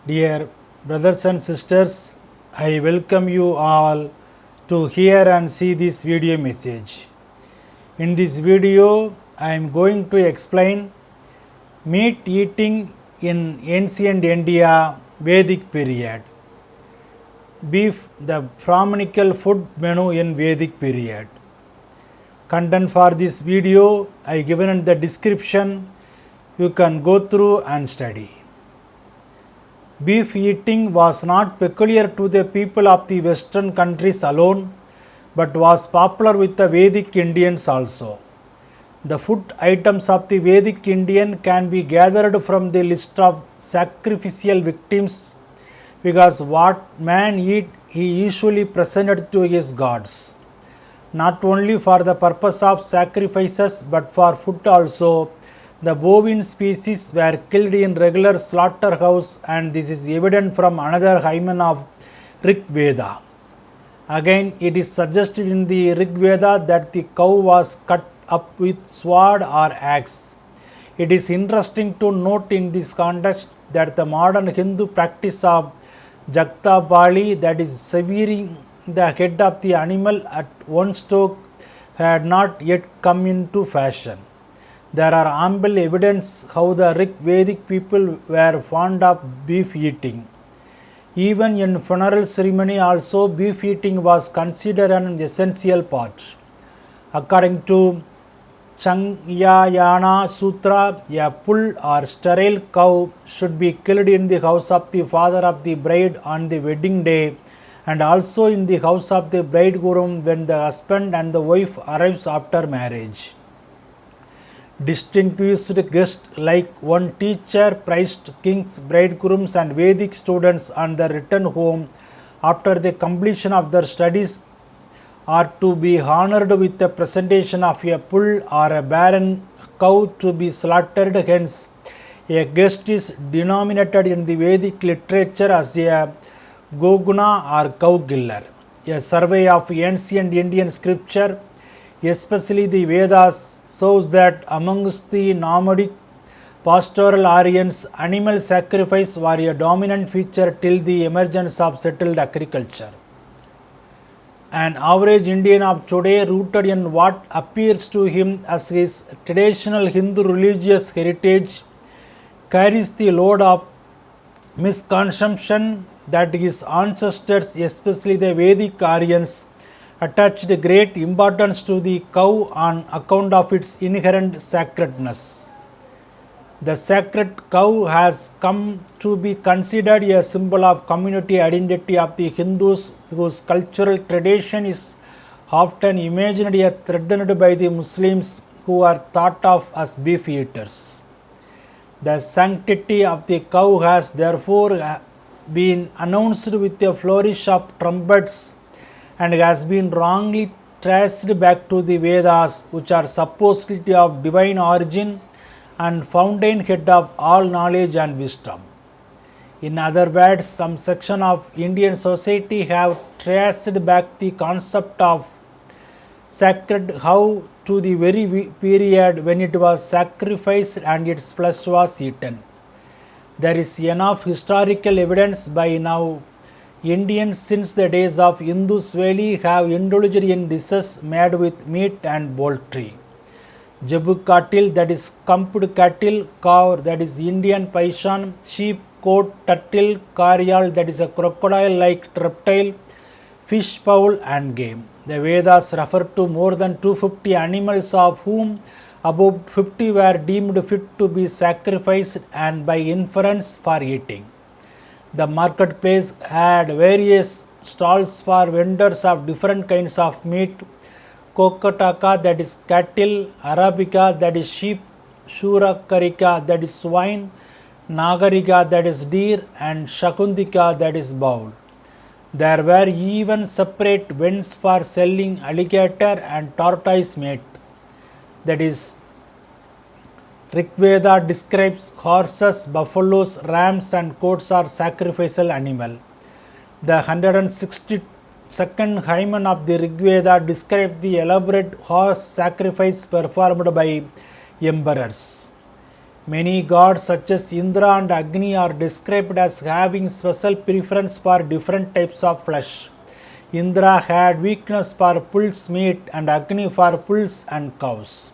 Dear brothers and sisters, I welcome you all to hear and see this video message. In this video, I am going to explain meat eating in ancient India Vedic period. Beef, the Brahmanical food menu in Vedic period. Content for this video I given in the description. You can go through and study. Beef eating was not peculiar to the people of the western countries alone, but was popular with the Vedic Indians also. The food items of the Vedic Indian can be gathered from the list of sacrificial victims, because what man eat he usually presented to his gods, not only for the purpose of sacrifices but for food also. The bovine species were killed in regular slaughterhouse, and this is evident from another hymen of Rig Veda. Again, it is suggested in the Rig Veda that the cow was cut up with sword or axe. It is interesting to note in this context that the modern Hindu practice of Jhatka-bali, that is severing the head of the animal at one stroke, had not yet come into fashion. There are ample evidence how the Rig Vedic people were fond of beef eating. Even in funeral ceremony also, beef eating was considered an essential part. According to Sankhyayana-sutra, a full or sterile cow should be killed in the house of the father of the bride on the wedding day, and also in the house of the bridegroom when the husband and the wife arrives after marriage. Distinguished guests like one teacher, priest, kings, bridegrooms and Vedic students on their return home after the completion of their studies are to be honored with the presentation of a full or a barren cow to be slaughtered. Hence, a guest is denominated in the Vedic literature as a goghna or cow killer. A survey of ancient Indian scripture, especially the Vedas, shows that amongst the nomadic pastoral Aryans, animal sacrifice was a dominant feature till the emergence of settled agriculture. An average Indian of today, rooted in what appears to him as his traditional Hindu religious heritage, carries the load of misconception that his ancestors, especially the Vedic Aryans, attached great importance to the cow on account of its inherent sacredness. The sacred cow has come to be considered a symbol of community identity of the Hindus, whose cultural tradition is often imagined as threatened by the Muslims, who are thought of as beef eaters. The sanctity of the cow has therefore been announced with a flourish of trumpets, and has been wrongly traced back to the Vedas, which are supposedly of divine origin and fountainhead of all knowledge and wisdom. In other words, some section of Indian society have traced back the concept of sacred cow to the very period when it was sacrificed and its flesh was eaten. There is enough historical evidence by now. Indians since the days of Indus Valley have indulged in dishes made with meat and poultry. Jabu cattle, that is cumped cattle; cow, that is Indian python; sheep, goat, turtle; carial, that is a crocodile-like reptile; fish, fowl and game. The Vedas refer to more than 250 animals, of whom about 50 were deemed fit to be sacrificed and by inference for eating. The marketplace had various stalls for vendors of different kinds of meat: Kokataka, that is cattle; Arabica, that is sheep; Shurakarika, that is swine; Nagarika, that is deer; and Shakundika, that is bull. There were even separate vents for selling alligator and tortoise meat. That is, Rig Veda describes horses, buffaloes, rams and goats are sacrificial animal. The 162nd hymen of the Rig Veda describes the elaborate horse sacrifice performed by emperors. Many gods such as Indra and Agni are described as having special preference for different types of flesh. Indra had weakness for bulls' meat and Agni for bulls and cows.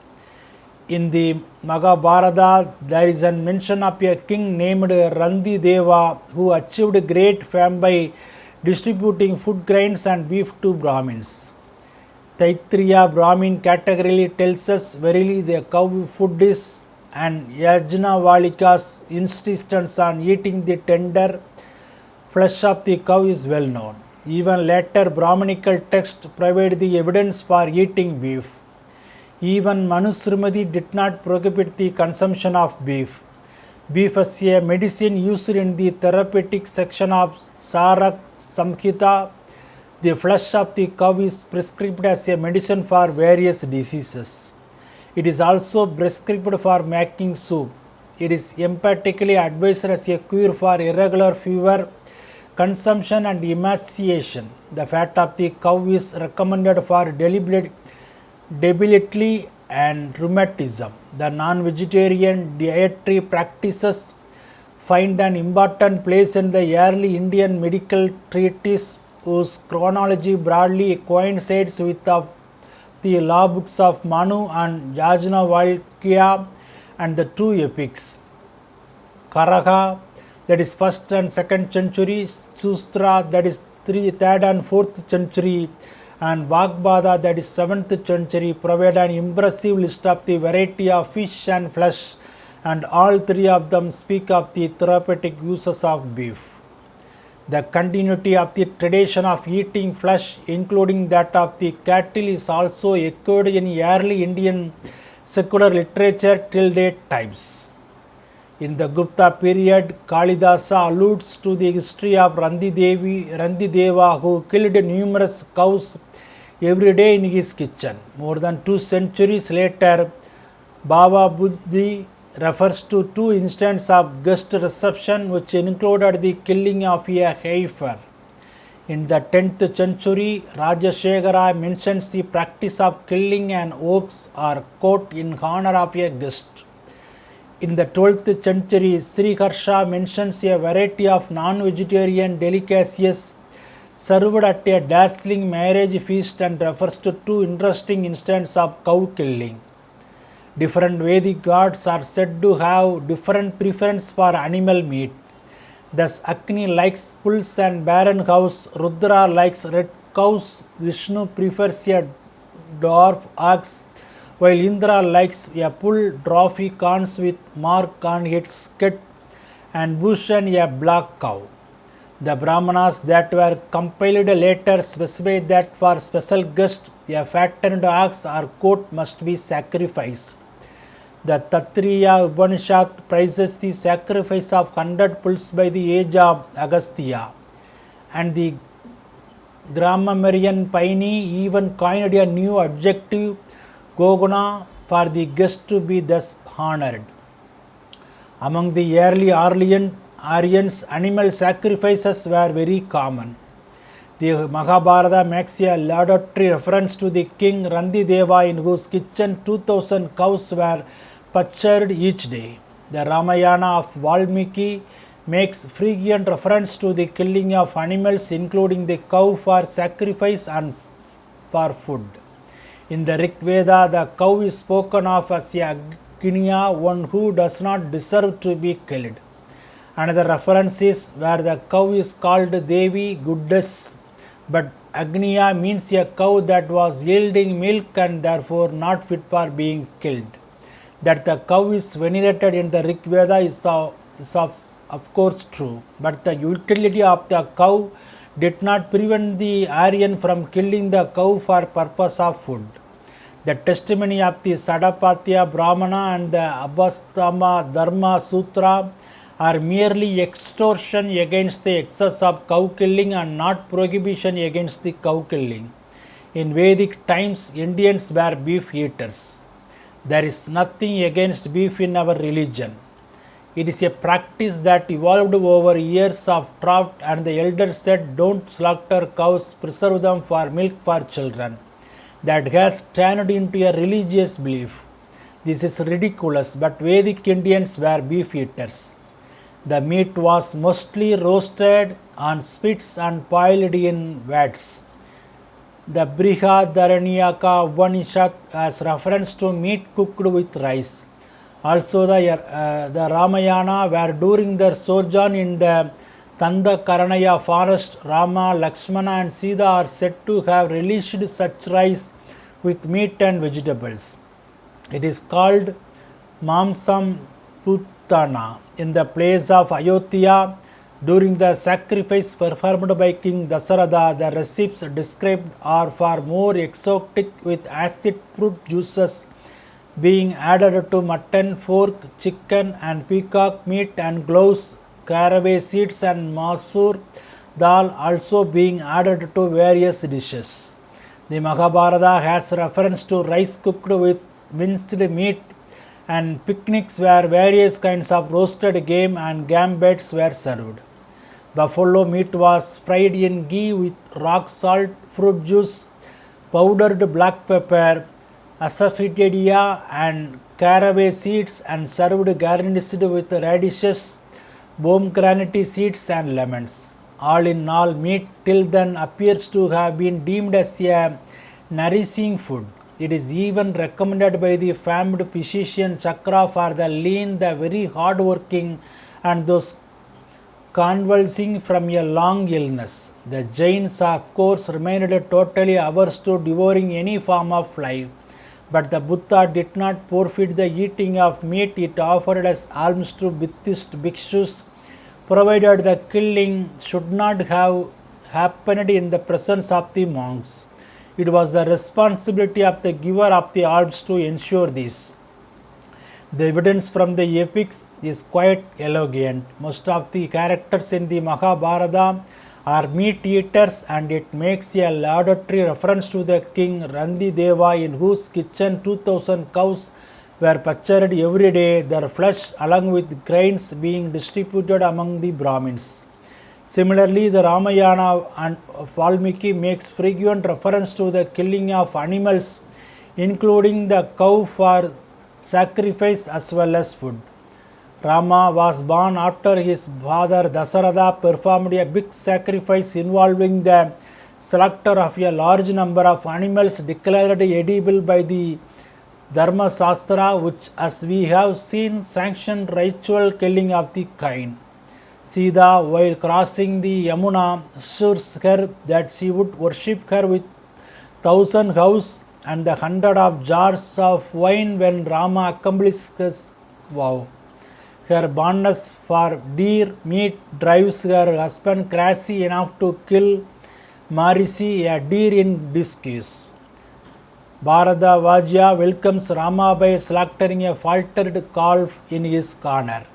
In the Mahabharata, there is a mention of a king named Randi Deva who achieved great fame by distributing food grains and beef to Brahmins. Taittiriya Brahmin categorically tells us verily the cow food is, and Yajnavalika's insistence on eating the tender flesh of the cow is well known. Even later Brahmanical texts provide the evidence for eating beef. Even Manusrimati did not prohibit the consumption of beef. Beef as a medicine used in the therapeutic section of Sarak Samhita. The flesh of the cow is prescribed as a medicine for various diseases. It is also prescribed for making soup. It is emphatically advised as a cure for irregular fever, consumption and emaciation. The fat of the cow is recommended for debility and rheumatism. The non-vegetarian dietary practices find an important place in the early Indian medical treatise whose chronology broadly coincides with the law books of Manu and Yajnavalkya and the two epics. Karaka, that is 1st and 2nd century, Sustra, that is 3rd and 4th century, and Vagbada, that is 7th century, provide an impressive list of the variety of fish and flesh, and all three of them speak of the therapeutic uses of beef. The continuity of the tradition of eating flesh, including that of the cattle, is also echoed in early Indian secular literature till date times. In the Gupta period, Kalidasa alludes to the history of Randi Deva who killed numerous cows every day in his kitchen. More than 2 centuries later, Baba Buddhi refers to 2 instances of guest reception which included the killing of a heifer. In the 10th century, Rajashekara mentions the practice of killing an ox or goat in honor of a guest. In the 12th century, Sri Harsha mentions a variety of non-vegetarian delicacies served at a dazzling marriage feast and refers to 2 interesting instances of cow killing. Different Vedic gods are said to have different preference for animal meat. Thus, Agni likes bulls and barren cows, Rudra likes red cows, Vishnu prefers a dwarf ox, while Indra likes a bull trophy corns with mark on its head, and Bhushan a black cow. The Brahmanas that were compiled later specify that for special guests, a fattened ox or goat must be sacrificed. The Tattiriya Upanishad praises the sacrifice of 100 bulls by the age of Agastya, and the Grammarian Pliny even coined a new adjective, goghna, for the guest to be thus honored. Among the early Aryans, animal sacrifices were very common. The Mahabharata makes a laudatory reference to the king Randi Deva in whose kitchen 2000 cows were butchered each day. The Ramayana of Valmiki makes frequent reference to the killing of animals including the cow for sacrifice and for food. In the Rig Veda, the cow is spoken of as a Agnya, one who does not deserve to be killed. Another reference is where the cow is called Devi, goddess, but Agnya means a cow that was yielding milk and therefore not fit for being killed. That the cow is venerated in the Rig Veda is of course true, but the utility of the cow did not prevent the Aryan from killing the cow for purpose of food. The testimony of the Sadapatya Brahmana and the Abhastama Dharma Sutra are merely extortion against the excess of cow killing and not prohibition against the cow killing. In Vedic times, Indians were beef eaters. There is nothing against beef in our religion. It is a practice that evolved over years of drought, and the elders said, "Don't slaughter cows, preserve them for milk for children." That has turned into a religious belief. This is ridiculous, but Vedic Indians were beef eaters. The meat was mostly roasted on spits and boiled in vats. The Brihadaranyaka Upanishad has reference to meat cooked with rice. Also, the Ramayana, where during their sojourn in the Tandakaranaya forest, Rama, Lakshmana and Sita are said to have relished such rice with meat and vegetables. It is called Mamsam Putana in the place of Ayodhya. During the sacrifice performed by King Dasaratha, the recipes described are far more exotic, with acid fruit juices being added to mutton, pork, chicken and peacock meat and gloves, caraway seeds and masoor dal also being added to various dishes. The Mahabharata has reference to rice cooked with minced meat and picnics where various kinds of roasted game and gambits were served. Buffalo meat was fried in ghee with rock salt, fruit juice, powdered black pepper, asafoetida and caraway seeds and served garnished with radishes, pomegranate seeds and lemons. All in all, meat till then appears to have been deemed as a nourishing food. It is even recommended by the famed physician Chakra for the lean, the very hard-working and those convalescing from a long illness. The Jains, of course, remained totally averse to devouring any form of life. But the Buddha did not forfeit the eating of meat. It offered as alms to Buddhist bhikshus, provided the killing should not have happened in the presence of the monks. It was the responsibility of the giver of the alms to ensure this. The evidence from the epics is quite elegant. Most of the characters in the Mahabharata are meat eaters, and it makes a laudatory reference to the king Randi Deva, in whose kitchen 2000 cows were butchered every day, their flesh along with grains being distributed among the Brahmins. Similarly, the Ramayana and Valmiki makes frequent reference to the killing of animals, including the cow for sacrifice as well as food. Rama was born after his father Dasaratha performed a big sacrifice involving the slaughter of a large number of animals declared edible by the Dharma Shastra, which, as we have seen, sanctioned ritual killing of the kind. Sita, while crossing the Yamuna, assures her that she would worship her with 1,000 cows and the 100 of jars of wine when Rama accomplishes his vow. Her fondness for deer meat drives her husband crazy enough to kill Marisi, a deer in disguise. Bharata Vajya welcomes Rama by slaughtering a faltered calf in his honor.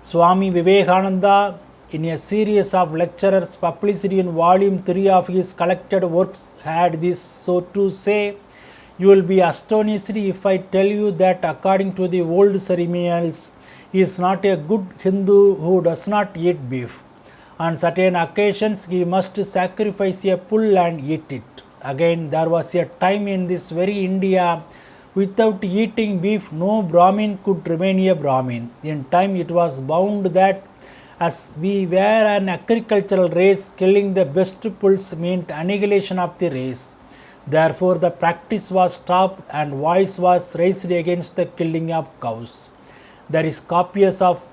Swami Vivekananda, in a series of lectures published in volume 3 of his collected works, had this so to say: "You will be astonished if I tell you that according to the old ceremonials, he is not a good Hindu who does not eat beef. On certain occasions he must sacrifice a bull and eat it. Again, there was a time in this very India, without eating beef no Brahmin could remain a Brahmin. In time it was bound that as we were an agricultural race, killing the best bulls meant annihilation of the race. Therefore the practice was stopped and voice was raised against the killing of cows. There is copious of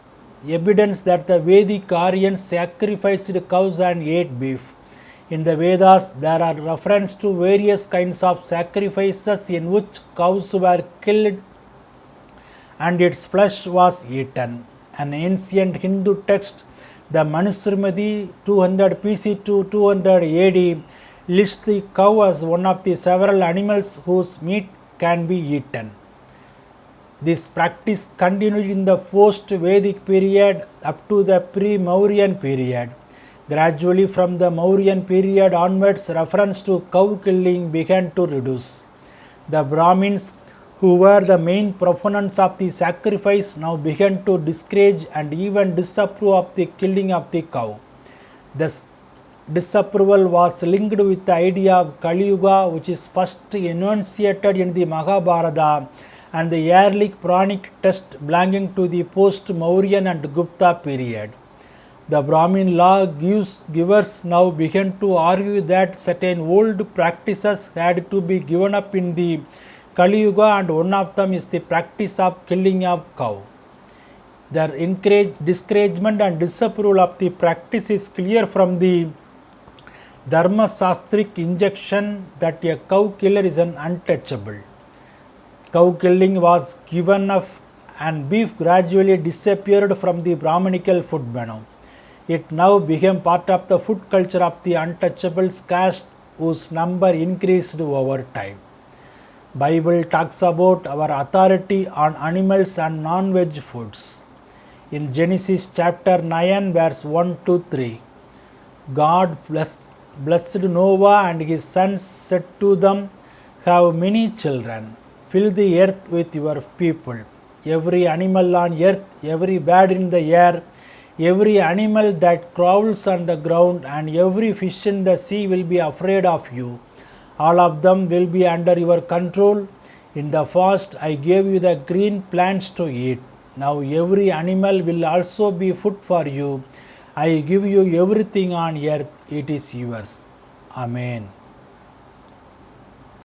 evidence that the Vedic Aryans sacrificed cows and ate beef. In the Vedas, there are references to various kinds of sacrifices in which cows were killed and its flesh was eaten. An ancient Hindu text, the Manusmriti 200 BC to 200 AD, lists the cow as one of the several animals whose meat can be eaten. This practice continued in the post-Vedic period up to the pre-Mauryan period. Gradually, from the Mauryan period onwards, reference to cow killing began to reduce. The Brahmins, who were the main proponents of the sacrifice, now began to discourage and even disapprove of the killing of the cow. This disapproval was linked with the idea of Kali Yuga, which is first enunciated in the Mahabharata and the yearly Puranic test belonging to the post-Mauryan and Gupta period. The Brahmin law givers now began to argue that certain old practices had to be given up in the Kali Yuga, and one of them is the practice of killing of cow. Their discouragement and disapproval of the practice is clear from the Dharma Shastric injunction that a cow killer is an untouchable. Cow killing was given up and beef gradually disappeared from the Brahmanical food menu. It now became part of the food culture of the untouchables caste, whose number increased over time. Bible talks about our authority on animals and non-veg foods. In Genesis chapter 9 verse 1 to 3, God blessed Noah and his sons, said to them, "Have many children, fill the earth with your people. Every animal on earth, every bird in the air, every animal that crawls on the ground, and every fish in the sea will be afraid of you. All of them will be under your control. In the fast I gave you the green plants to eat. Now every animal will also be food for you. I give you everything on earth, it is yours." Amen.